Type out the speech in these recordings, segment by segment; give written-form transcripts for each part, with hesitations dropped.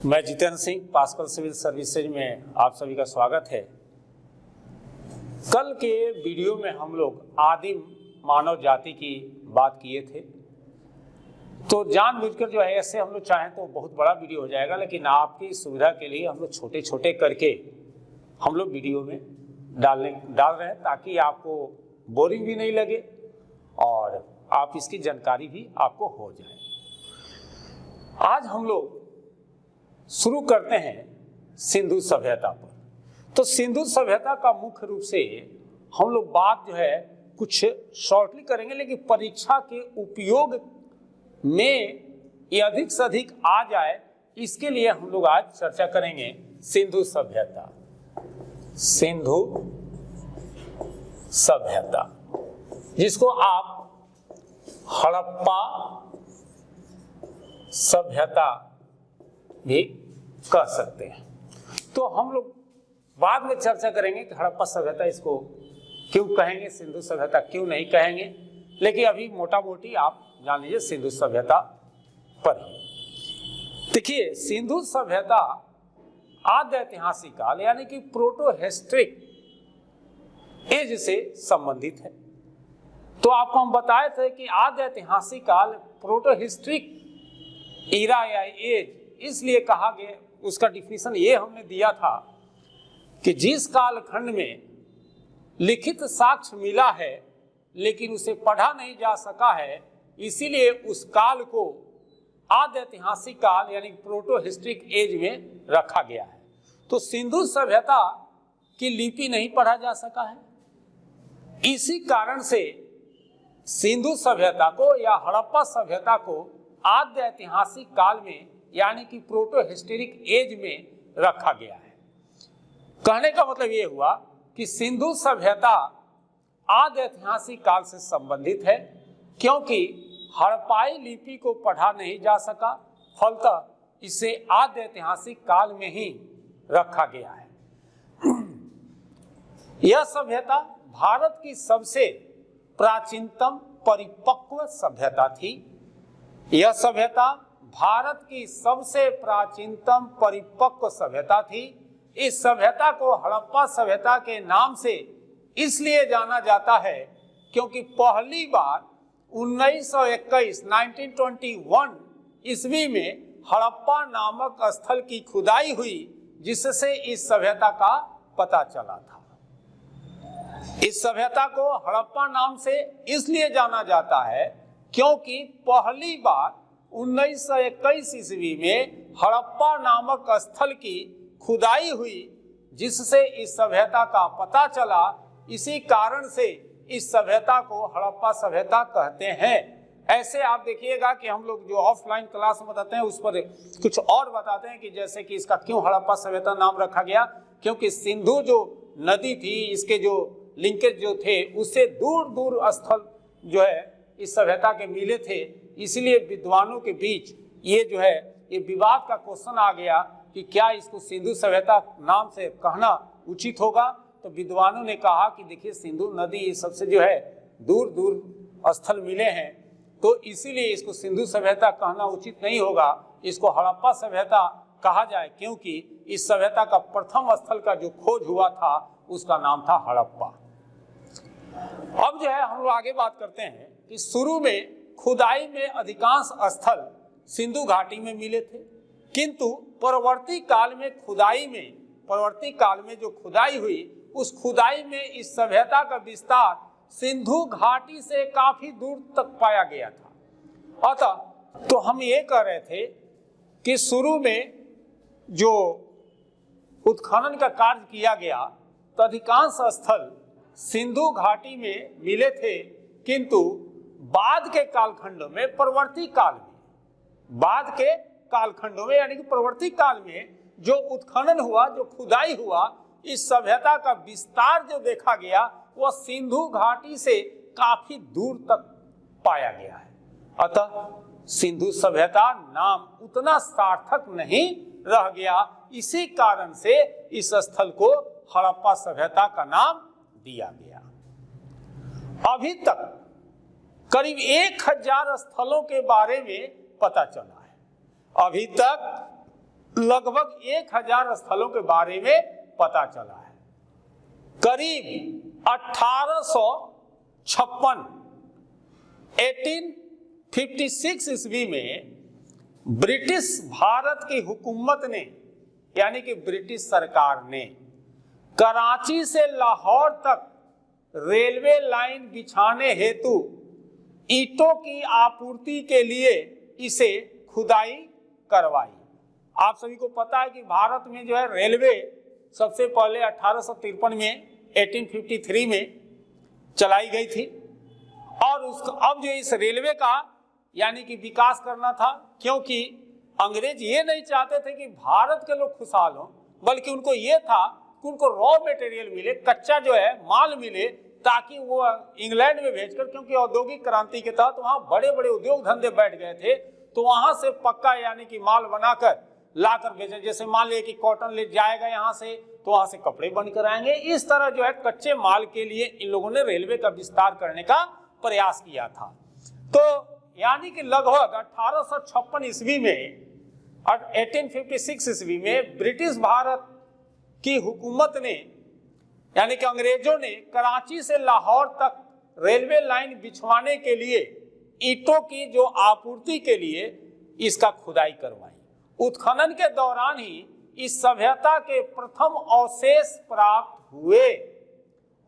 मैं Jitendra Singh, Pascal civil services में आप सभी का स्वागत है। कल के वीडियो में हम लोग आदिम मानव जाति की बात किए थे, तो जानबूझकर जो है ऐसे हम लोग चाहें तो बहुत बड़ा वीडियो हो जाएगा, लेकिन आपकी सुविधा के लिए हम लोग छोटे छोटे करके हम लोग वीडियो में डाल रहे हैं ताकि आपको बोरिंग भी नहीं लगे और आप इसकी जानकारी भी आपको हो जाए। आज हम लोग शुरू करते हैं सिंधु सभ्यता पर। तो सिंधु सभ्यता का मुख्य रूप से हम लोग बात जो है कुछ शॉर्टली करेंगे, लेकिन परीक्षा के उपयोग में ये अधिक से अधिक आ जाए इसके लिए हम लोग आज चर्चा करेंगे सिंधु सभ्यता। सिंधु सभ्यता जिसको आप हड़प्पा सभ्यता भी कह सकते हैं। तो हम लोग बाद में चर्चा करेंगे कि हड़प्पा सभ्यता इसको क्यों कहेंगे, सिंधु सभ्यता क्यों नहीं कहेंगे, लेकिन अभी मोटा मोटी आप जान लीजिए सिंधु सभ्यता पर ही। देखिए, सिंधु सभ्यता आद्य ऐतिहासिक काल यानी कि प्रोटो हिस्ट्रिक एज से संबंधित है। तो आपको हम बताए थे कि आद्य ऐतिहासिक काल प्रोटो हिस्ट्रिक ईरा या एज इसलिए कहा गया, उसका डिफिनीशन ये हमने दिया था कि जिस कालखंड में लिखित साक्ष्य मिला है लेकिन उसे पढ़ा नहीं जा सका है, इसीलिए उस काल को आद्य ऐतिहासिक काल यानी प्रोटो हिस्ट्रिक एज में रखा गया है। तो सिंधु सभ्यता की लिपि नहीं पढ़ा जा सका है, इसी कारण से सिंधु सभ्यता को या हड़प्पा सभ्यता को आद्य ऐतिहासिक काल में यानी कि प्रोटो हिस्टोरिक एज में रखा गया है। कहने का मतलब यह हुआ कि सिंधु सभ्यता आद्य ऐतिहासिक काल से संबंधित है, क्योंकि हड़प्पाई लिपि को पढ़ा नहीं जा सका, फलतः इसे आद्य ऐतिहासिक काल में ही रखा गया है। यह सभ्यता भारत की सबसे प्राचीनतम परिपक्व सभ्यता थी। यह सभ्यता भारत की सबसे प्राचीनतम परिपक्व सभ्यता थी। इस सभ्यता को हड़प्पा सभ्यता के नाम से इसलिए जाना जाता है क्योंकि पहली बार 1921 ईस्वी में हड़प्पा नामक स्थल की खुदाई हुई, जिससे इस सभ्यता का पता चला था। इस सभ्यता को हड़प्पा नाम से इसलिए जाना जाता है क्योंकि पहली बार 1921 ईस्वी में हड़प्पा नामक स्थल की खुदाई हुई, जिससे इस सभ्यता का पता चला। इसी कारण से इस सभ्यता को हड़प्पा सभ्यता कहते हैं। ऐसे आप देखिएगा कि हम लोग जो ऑफलाइन क्लास में बताते हैं उस पर कुछ और बताते हैं कि जैसे कि इसका क्यों हड़प्पा सभ्यता नाम रखा गया, क्योंकि सिंधु जो नदी थी, इसके जो लिंकेज जो थे उससे दूर दूर स्थल जो है इस सभ्यता के मिले थे, इसलिए विद्वानों के बीच ये जो है ये विवाद का क्वेश्चन आ गया कि क्या इसको सिंधु सभ्यता नाम से कहना उचित होगा। तो विद्वानों ने कहा कि देखिए, सिंधु नदी सबसे जो है दूर दूर स्थल मिले हैं, तो इसीलिए इसको सिंधु सभ्यता कहना उचित नहीं होगा, इसको हड़प्पा सभ्यता कहा जाए, क्योंकि इस सभ्यता का प्रथम स्थल का जो खोज हुआ था उसका नाम था हड़प्पा। अब जो है हम लोग आगे बात करते हैं कि शुरू में खुदाई में अधिकांश स्थल सिंधु घाटी में मिले थे, किंतु परवर्ती काल में जो खुदाई हुई उस खुदाई में इस सभ्यता का विस्तार सिंधु घाटी से काफी दूर तक पाया गया था। अतः तो हम ये कह रहे थे कि शुरू में जो उत्खनन का कार्य किया गया तो अधिकांश स्थल सिंधु घाटी में मिले थे, किंतु बाद के कालखंडों में यानी कि परवर्ती काल में जो उत्खनन हुआ, जो खुदाई हुआ, इस सभ्यता का विस्तार जो देखा गया वह सिंधु घाटी से काफी दूर तक पाया गया है। अतः सिंधु सभ्यता नाम उतना सार्थक नहीं रह गया, इसी कारण से इस स्थल को हड़प्पा सभ्यता का नाम दिया गया। अभी तक करीब 1000 स्थलों के बारे में पता चला है। अभी तक लगभग 1000 स्थलों के बारे में पता चला है। करीब 1856 ईस्वी में ब्रिटिश भारत की हुकूमत ने, यानी कि ब्रिटिश सरकार ने कराची से लाहौर तक रेलवे लाइन बिछाने हेतु ईंटों की आपूर्ति के लिए इसे खुदाई करवाई। आप सभी को पता है कि भारत में जो है रेलवे सबसे पहले 1853 में 1853 में चलाई गई थी और अब जो इस रेलवे का यानी कि विकास करना था, क्योंकि अंग्रेज ये नहीं चाहते थे कि भारत के लोग खुशहाल हों, बल्कि उनको ये था कि उनको रॉ मटेरियल मिले, कच्चा जो है माल मिले, ताकि वो इंग्लैंड में भेजकर, क्योंकि औद्योगिक क्रांति के तहत वहाँ बड़े बड़े उद्योग धंधे बैठ गए थे, तो वहां से पक्का यानी कि माल बनाकर लाकर भेजें। जैसे मान लिया कि कॉटन ले जाएगा यहाँ से, तो वहां से कपड़े बनकर आएंगे। इस तरह जो है कच्चे माल के लिए इन लोगों ने रेलवे का विस्तार करने का प्रयास किया था। तो यानी कि लगभग 1856 ईस्वी में, 1856 ईस्वी में ब्रिटिश भारत की हुकूमत ने, यानी कि अंग्रेजों ने कराची से लाहौर तक रेलवे लाइन बिछवाने के लिए ईंटों की जो आपूर्ति के लिए इसका खुदाई करवाई। उत्खनन के दौरान ही इस सभ्यता के प्रथम अवशेष प्राप्त हुए।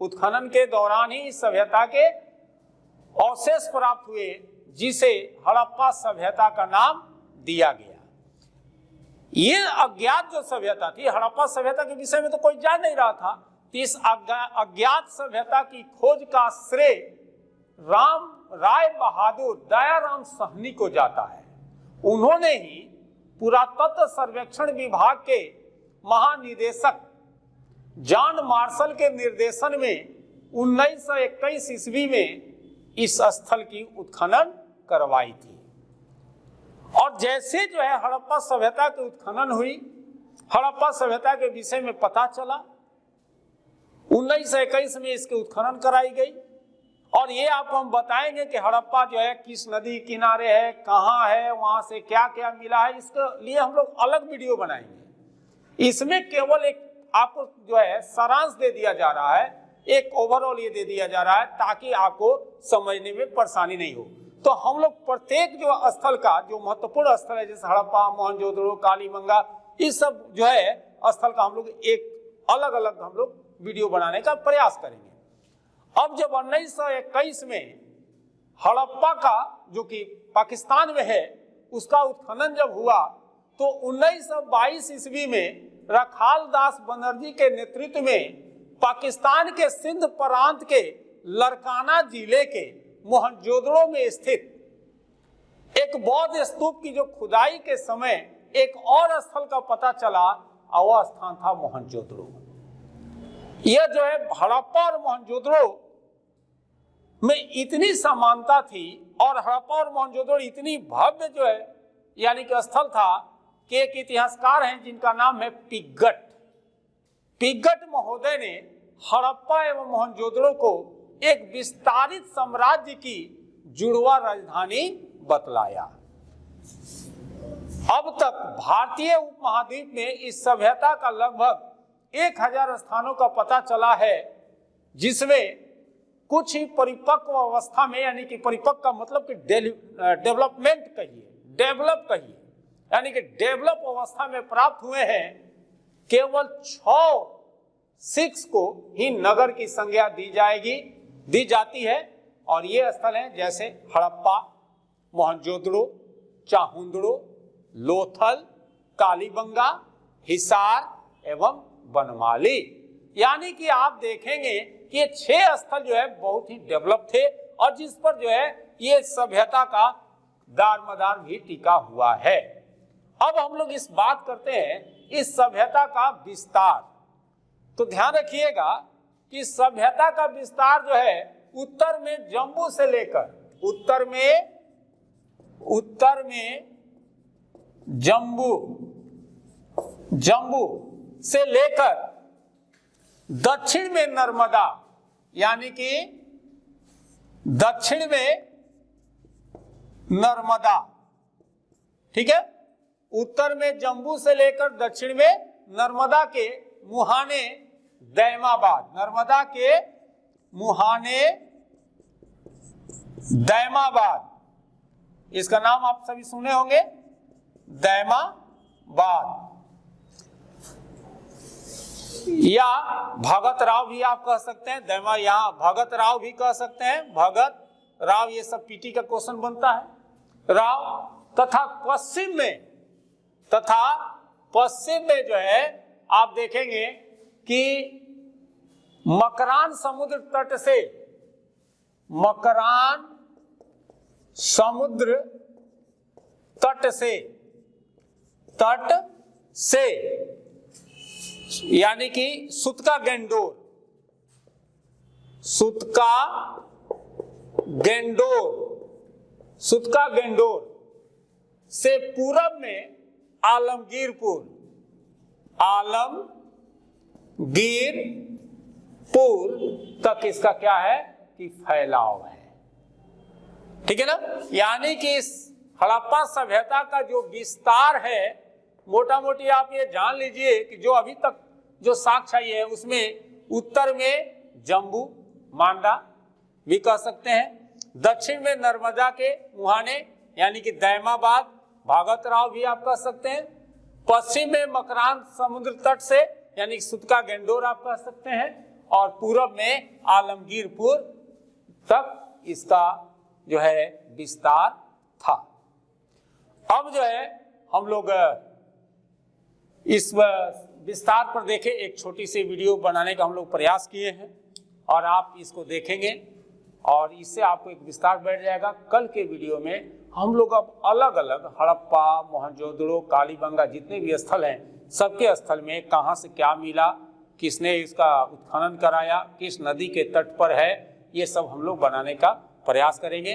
उत्खनन के दौरान ही इस सभ्यता के अवशेष प्राप्त हुए, जिसे हड़प्पा सभ्यता का नाम दिया गया। ये अज्ञात जो सभ्यता थी, हड़प्पा सभ्यता के विषय में तो कोई जान नहीं रहा था, तो इस अज्ञात सभ्यता की खोज का श्रेय राम राय बहादुर दयाराम साहनी को जाता है। उन्होंने ही पुरातत्व सर्वेक्षण विभाग के महानिदेशक जॉन मार्शल के निर्देशन में 1921 ईस्वी में इस स्थल की उत्खनन करवाई थी। और जैसे जो है हड़प्पा सभ्यता की उत्खनन हुई, हड़प्पा सभ्यता के विषय में पता चला, 1921 में इसकी उत्खनन कराई गई। और ये आपको हम बताएंगे कि हड़प्पा जो है किस नदी किनारे है, कहाँ है, वहां से क्या क्या मिला है, इसके लिए हम लोग अलग वीडियो बनाएंगे। इसमें केवल एक आपको जो है सारांश दे दिया जा रहा है, एक ओवरऑल ये दे दिया जा रहा है, ताकि आपको समझने में परेशानी नहीं हो। तो हम लोग प्रत्येक जो स्थल का, जो महत्वपूर्ण स्थल है, जैसे हड़प्पा, मोहनजोदड़ो, कालीबंगा, इस सब जो है स्थल का हम लोग एक अलग अलग हम लोग वीडियो बनाने का प्रयास करेंगे। अब जब 1921 में हड़प्पा का, जो कि पाकिस्तान में है, उसका उत्खनन जब हुआ, तो 1922 ईस्वी में रखाल दास बनर्जी के नेतृत्व में पाकिस्तान के सिंध प्रांत के लरकाना जिले के मोहनजोदड़ो में स्थित एक बौद्ध स्तूप की जो खुदाई के समय एक और स्थल का पता चला, और वह स्थान था मोहनजोदड़ो। यह जो है हड़प्पा और मोहनजोदड़ो में इतनी समानता थी, और हड़प्पा और मोहनजोदड़ो इतनी भव्य जो है यानी कि स्थल था, कि एक इतिहासकार हैं जिनका नाम है पिग्गट। पिग्गट महोदय ने हड़प्पा एवं मोहनजोदड़ो को एक विस्तारित साम्राज्य की जुड़वा राजधानी बतलाया। अब तक भारतीय उपमहाद्वीप में इस सभ्यता का लगभग 1000 स्थानों का पता चला है, जिसमें कुछ ही परिपक्व अवस्था में, यानी कि परिपक्व का मतलब कि डेवलपमेंट कहिए, डेवलप कहिए, यानी कि डेवलप अवस्था में प्राप्त हुए हैं। केवल 6 को ही नगर की संज्ञा दी जाती है, और ये स्थल हैं जैसे हड़प्पा, मोहनजोदड़ो, चाहुंदड़ो, लोथल, कालीबंगा, हिसार एवं बनमाली। यानी कि आप देखेंगे कि ये 6 स्थल जो है बहुत ही डेवलप थे, और जिस पर जो है ये सभ्यता का दारमदार भी टिका हुआ है। अब हम लोग इस बात करते हैं इस सभ्यता का विस्तार। तो ध्यान रखिएगा कि सभ्यता का विस्तार जो है उत्तर में जम्मू से लेकर, उत्तर में जम्मू से लेकर दक्षिण में नर्मदा, यानी कि दक्षिण में नर्मदा, ठीक है, उत्तर में जम्मू से लेकर दक्षिण में नर्मदा के मुहाने दैमाबाद, नर्मदा के मुहाने दैमाबाद, इसका नाम आप सभी सुने होंगे, दैमाबाद, या भगत राव भी आप कह सकते हैं, दैमा यहां भगत राव भी कह सकते हैं, भगत राव, ये सब पीटी का क्वेश्चन बनता है, राव। तथा पश्चिम में जो है आप देखेंगे कि मकरान समुद्र तट से, मकरान समुद्र तट से यानी कि सुतका गेंडोर, सुतका गेंडोर से पूरब में आलमगीरपुर तक इसका क्या है कि फैलाव है। ठीक है ना। यानी कि इस हड़प्पा सभ्यता का जो विस्तार है, मोटा मोटी आप ये जान लीजिए कि जो अभी तक जो साक्ष्य आई है उसमें उत्तर में जम्मू मांडा भी कह सकते हैं, दक्षिण में नर्मदा के मुहाने यानी कि दैमाबाद, भागत राव भी आप कह सकते हैं, पश्चिम में मकरान समुद्र तट से यानी कि सुतका गेंडोर आप कह सकते हैं, और पूरब में आलमगीरपुर तक इसका जो है विस्तार था। अब जो है हम लोग इस विस्तार पर देखें, एक छोटी सी वीडियो बनाने का हम लोग प्रयास किए हैं और आप इसको देखेंगे और इससे आपको एक विस्तार बैठ जाएगा। कल के वीडियो में हम लोग अब अलग अलग हड़प्पा, मोहनजोदड़ो, कालीबंगा जितने भी स्थल हैं, सबके स्थल में कहाँ से क्या मिला, किसने इसका उत्खनन कराया, किस नदी के तट पर है, ये सब हम लोग बनाने का प्रयास करेंगे।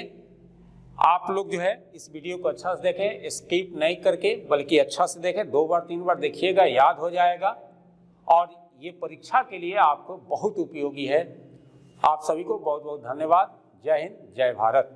आप लोग जो है इस वीडियो को अच्छा से देखें, स्किप नहीं करके बल्कि अच्छा से देखें, 2 बार 3 बार देखिएगा, याद हो जाएगा और ये परीक्षा के लिए आपको बहुत उपयोगी है। आप सभी को बहुत बहुत धन्यवाद। जय हिंद, जय भारत।